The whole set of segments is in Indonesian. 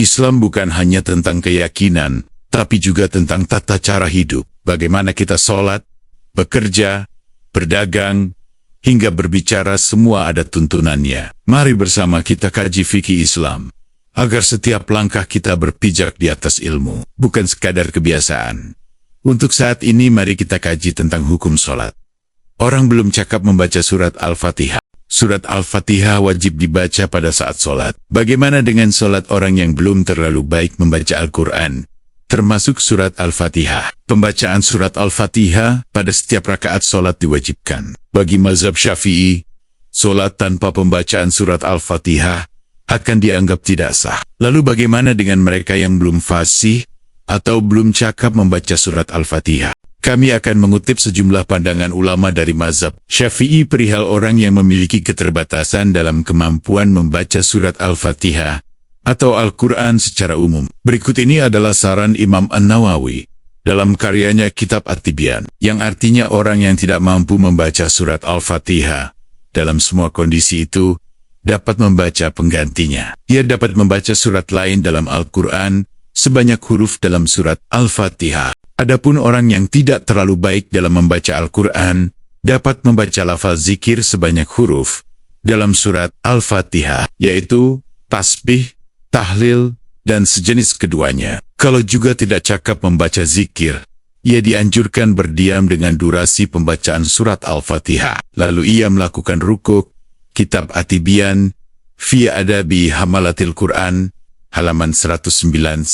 Islam bukan hanya tentang keyakinan, tapi juga tentang tata cara hidup. Bagaimana kita sholat, bekerja, berdagang, hingga berbicara, semua ada tuntunannya. Mari bersama kita kaji fikih Islam, agar setiap langkah kita berpijak di atas ilmu, bukan sekadar kebiasaan. Untuk saat ini mari kita kaji tentang hukum sholat. Orang belum cakap membaca surat Al-Fatihah. Surat Al-Fatihah wajib dibaca pada saat sholat. Bagaimana dengan sholat orang yang belum terlalu baik membaca Al-Quran, termasuk surat Al-Fatihah? Pembacaan surat Al-Fatihah pada setiap rakaat sholat diwajibkan. Bagi mazhab Syafi'i, sholat tanpa pembacaan surat Al-Fatihah akan dianggap tidak sah. Lalu bagaimana dengan mereka yang belum fasih atau belum cakap membaca surat Al-Fatihah? Kami akan mengutip sejumlah pandangan ulama dari mazhab Syafi'i perihal orang yang memiliki keterbatasan dalam kemampuan membaca surat Al-Fatihah atau Al-Quran secara umum. Berikut ini adalah saran Imam An-Nawawi dalam karyanya Kitab At-Tibyan, yang artinya orang yang tidak mampu membaca surat Al-Fatihah dalam semua kondisi itu dapat membaca penggantinya. Ia dapat membaca surat lain dalam Al-Quran sebanyak huruf dalam surat Al-Fatihah. Adapun orang yang tidak terlalu baik dalam membaca Al-Quran dapat membaca lafaz zikir sebanyak huruf dalam surat Al-Fatihah, yaitu tasbih, tahlil, dan sejenis keduanya. Kalau juga tidak cakap membaca zikir, ia dianjurkan berdiam dengan durasi pembacaan surat Al-Fatihah. Lalu ia melakukan rukuk. Kitab At-Tibyan fi Adabi Hamalatil Quran, halaman 109-110.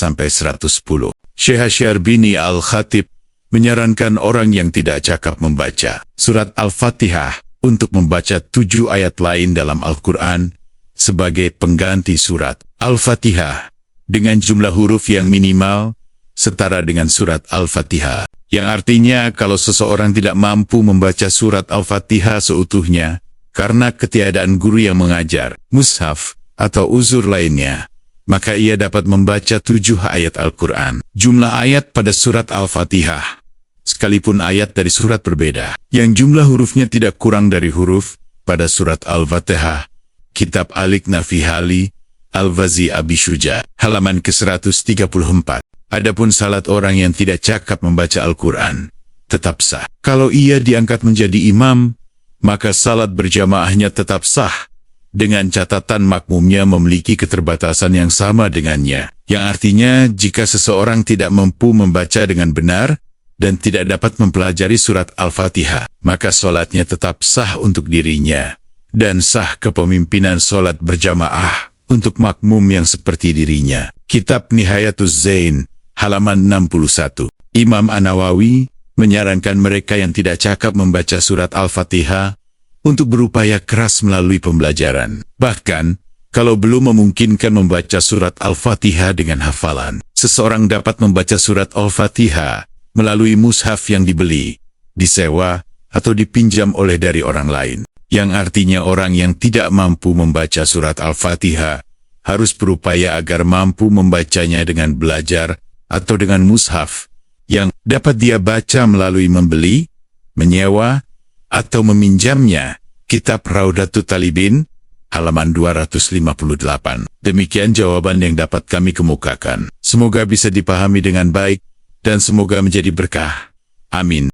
Syekh Syarbini Al-Khatib menyarankan orang yang tidak cakap membaca surat Al-Fatihah untuk membaca 7 ayat lain dalam Al-Quran sebagai pengganti surat Al-Fatihah dengan jumlah huruf yang minimal setara dengan surat Al-Fatihah. Yang artinya kalau seseorang tidak mampu membaca surat Al-Fatihah seutuhnya karena ketiadaan guru yang mengajar, mushaf, atau uzur lainnya, maka ia dapat membaca 7 ayat Al-Quran. Jumlah ayat pada surat Al-Fatihah, sekalipun ayat dari surat berbeda, yang jumlah hurufnya tidak kurang dari huruf pada surat Al-Fatihah. Kitab Al-Iqna fi Hali Al-Wazi Abi Syuja, halaman ke-134. Adapun salat orang yang tidak cakap membaca Al-Quran tetap sah. Kalau ia diangkat menjadi imam, maka salat berjamaahnya tetap sah, dengan catatan makmumnya memiliki keterbatasan yang sama dengannya. Yang artinya, jika seseorang tidak mampu membaca dengan benar dan tidak dapat mempelajari surat Al-Fatihah, maka solatnya tetap sah untuk dirinya, dan sah kepemimpinan solat berjamaah untuk makmum yang seperti dirinya. Kitab Nihayatuz Zain, halaman 61. Imam An-Nawawi menyarankan mereka yang tidak cakap membaca surat Al-Fatihah untuk berupaya keras melalui pembelajaran. Bahkan, kalau belum memungkinkan membaca surat Al-Fatihah dengan hafalan, seseorang dapat membaca surat Al-Fatihah melalui mushaf yang dibeli, disewa, atau dipinjam oleh dari orang lain. Yang artinya orang yang tidak mampu membaca surat Al-Fatihah harus berupaya agar mampu membacanya dengan belajar atau dengan mushaf yang dapat dia baca melalui membeli, menyewa, atau meminjamnya. Kitab Raudatul Talibin, halaman 258. Demikian jawaban yang dapat kami kemukakan. Semoga bisa dipahami dengan baik, dan semoga menjadi berkah. Amin.